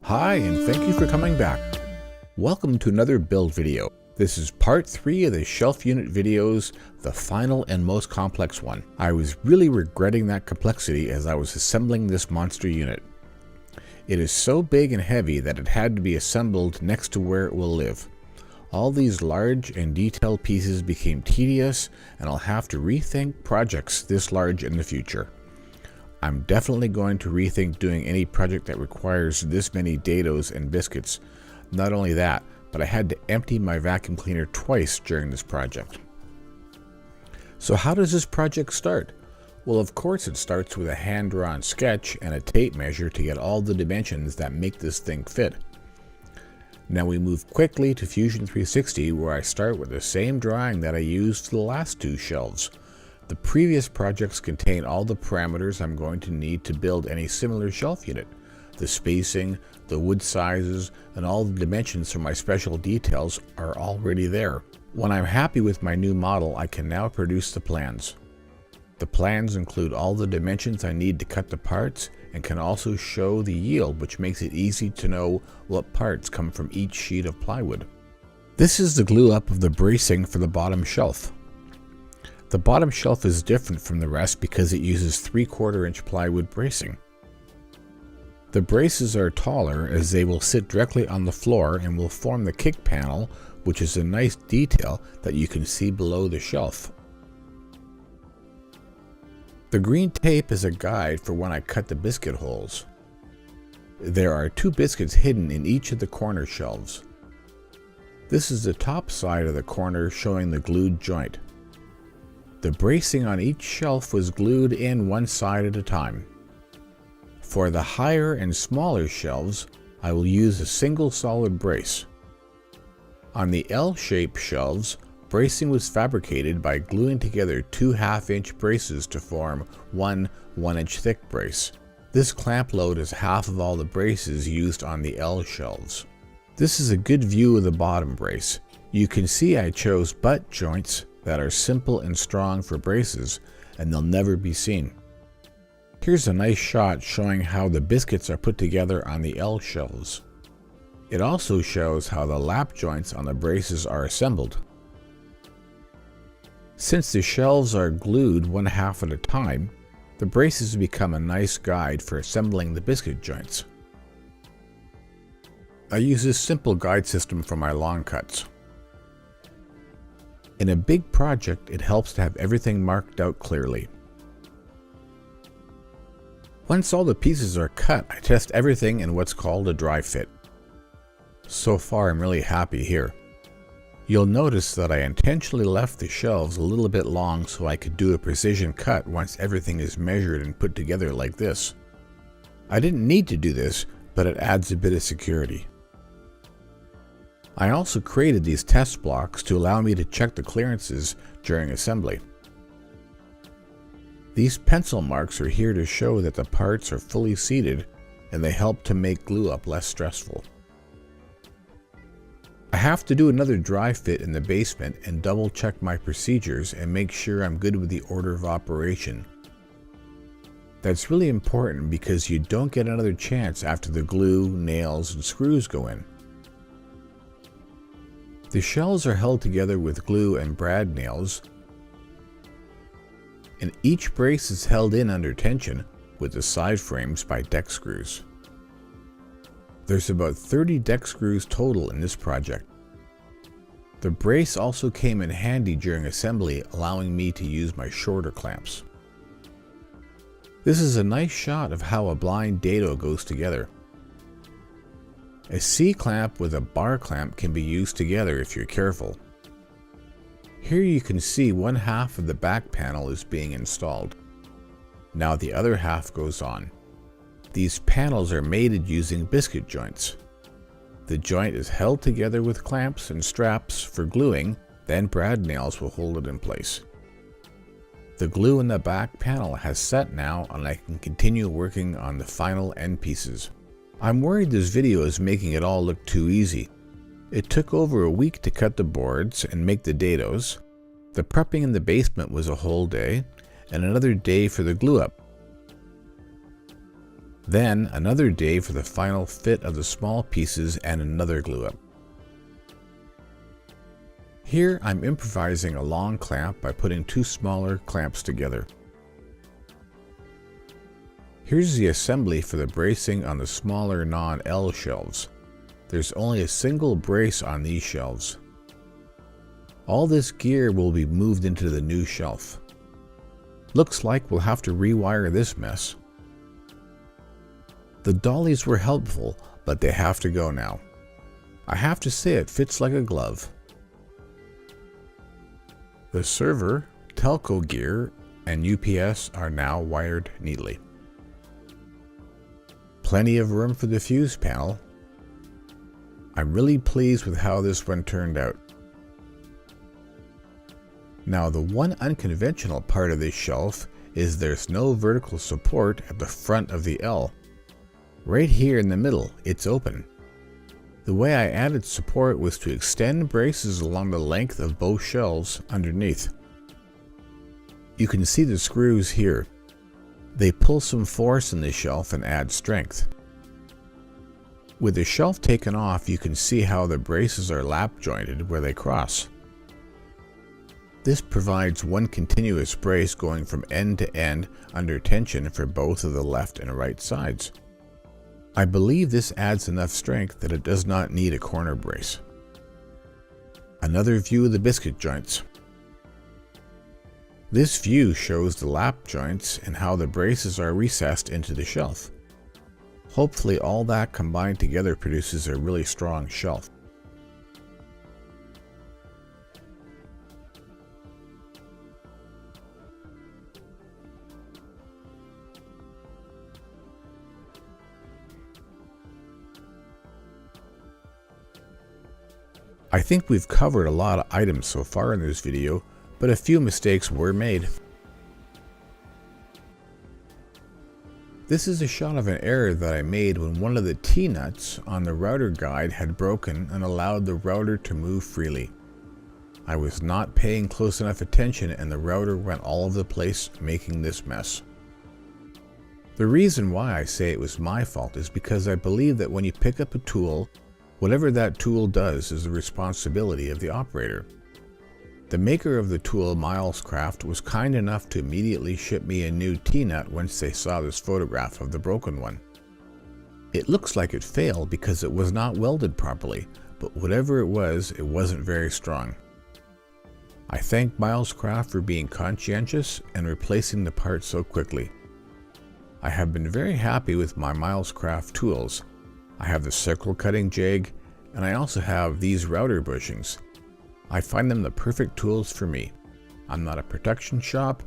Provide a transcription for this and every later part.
Hi, and thank you for coming back. Welcome to another build video. This is part 3 of the shelf unit videos, the final and most complex one. I was really regretting that complexity as I was assembling this monster unit. It is so big and heavy that it had to be assembled next to where it will live. All these large and detailed pieces became tedious, and I'll have to rethink projects this large in the future. I'm definitely going to rethink doing any project that requires this many dados and biscuits. Not only that, but I had to empty my vacuum cleaner twice during this project. So how does this project start? Well, of course it starts with a hand-drawn sketch and a tape measure to get all the dimensions that make this thing fit. Now we move quickly to Fusion 360, where I start with the same drawing that I used for the last two shelves. The previous projects contain all the parameters I'm going to need to build any similar shelf unit. The spacing, the wood sizes, and all the dimensions for my special details are already there. When I'm happy with my new model, I can now produce the plans. The plans include all the dimensions I need to cut the parts and can also show the yield, which makes it easy to know what parts come from each sheet of plywood. This is the glue up of the bracing for the bottom shelf. The bottom shelf is different from the rest because it uses 3/4 inch plywood bracing. The braces are taller as they will sit directly on the floor and will form the kick panel, which is a nice detail that you can see below the shelf. The green tape is a guide for when I cut the biscuit holes. There are 2 biscuits hidden in each of the corner shelves. This is the top side of the corner showing the glued joint. The bracing on each shelf was glued in one side at a time. For the higher and smaller shelves, I will use a single solid brace. On the L-shaped shelves, bracing was fabricated by gluing together 2 1/2-inch braces to form one 1-inch thick brace. This clamp load is half of all the braces used on the L shelves. This is a good view of the bottom brace. You can see I chose butt joints that are simple and strong for braces, and they'll never be seen. Here's a nice shot showing how the biscuits are put together on the L shelves. It also shows how the lap joints on the braces are assembled. Since the shelves are glued 1/2 at a time, the braces become a nice guide for assembling the biscuit joints. I use this simple guide system for my long cuts. In a big project, it helps to have everything marked out clearly. Once all the pieces are cut, I test everything in what's called a dry fit. So far, I'm really happy here. You'll notice that I intentionally left the shelves a little bit long so I could do a precision cut once everything is measured and put together like this. I didn't need to do this, but it adds a bit of security. I also created these test blocks to allow me to check the clearances during assembly. These pencil marks are here to show that the parts are fully seated, and they help to make glue up less stressful. I have to do another dry fit in the basement and double check my procedures and make sure I'm good with the order of operation. That's really important because you don't get another chance after the glue, nails, and screws go in. The shelves are held together with glue and brad nails, and each brace is held in under tension with the side frames by deck screws. There's about 30 deck screws total in this project. The brace also came in handy during assembly, allowing me to use my shorter clamps. This is a nice shot of how a blind dado goes together. A C-clamp with a bar clamp can be used together if you're careful. Here you can see 1/2 of the back panel is being installed. Now the other half goes on. These panels are mated using biscuit joints. The joint is held together with clamps and straps for gluing, then brad nails will hold it in place. The glue in the back panel has set now, and I can continue working on the final end pieces. I'm worried this video is making it all look too easy. It took over a week to cut the boards and make the dados. The prepping in the basement was a whole day, and another day for the glue up. Then another day for the final fit of the small pieces and another glue up. Here I'm improvising a long clamp by putting two smaller clamps together. Here's the assembly for the bracing on the smaller non-L shelves. There's only a single brace on these shelves. All this gear will be moved into the new shelf. Looks like we'll have to rewire this mess. The dollies were helpful, but they have to go now. I have to say it fits like a glove. The server, telco gear, and UPS are now wired neatly. Plenty of room for the fuse panel. I'm really pleased with how this one turned out. Now the one unconventional part of this shelf is there's no vertical support at the front of the L. Right here in the middle, it's open. The way I added support was to extend braces along the length of both shelves underneath. You can see the screws here. They pull some force in the shelf and add strength. With the shelf taken off, you can see how the braces are lap jointed where they cross. This provides one continuous brace going from end to end under tension for both of the left and right sides. I believe this adds enough strength that it does not need a corner brace. Another view of the biscuit joints. This view shows the lap joints and how the braces are recessed into the shelf. Hopefully all that combined together produces a really strong shelf. I think we've covered a lot of items so far in this video, but a few mistakes were made. This is a shot of an error that I made when one of the T-nuts on the router guide had broken and allowed the router to move freely. I was not paying close enough attention and the router went all over the place, making this mess. The reason why I say it was my fault is because I believe that when you pick up a tool, whatever that tool does is the responsibility of the operator. The maker of the tool, Milescraft, was kind enough to immediately ship me a new T-nut once they saw this photograph of the broken one. It looks like it failed because it was not welded properly, but whatever it wasn't very strong. I thank Milescraft for being conscientious and replacing the part so quickly. I have been very happy with my Milescraft tools. I have the circle cutting jig, and I also have these router bushings. I find them the perfect tools for me. I'm not a production shop,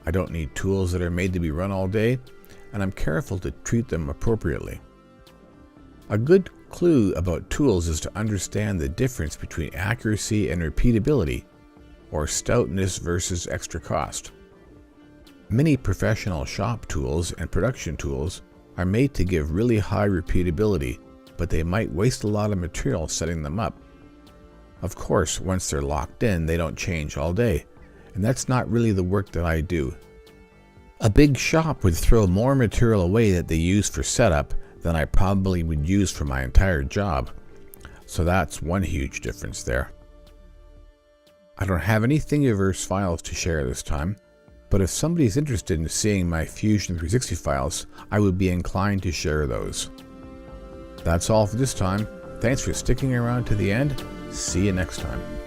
I don't need tools that are made to be run all day, and I'm careful to treat them appropriately. A good clue about tools is to understand the difference between accuracy and repeatability, or stoutness versus extra cost. Many professional shop tools and production tools are made to give really high repeatability, but they might waste a lot of material setting them up. Of course, once they're locked in, they don't change all day, and that's not really the work that I do. A big shop would throw more material away that they use for setup than I probably would use for my entire job, so that's one huge difference there. I don't have any Thingiverse files to share this time, but if somebody's interested in seeing my Fusion 360 files, I would be inclined to share those. That's all for this time. Thanks for sticking around to the end. See you next time.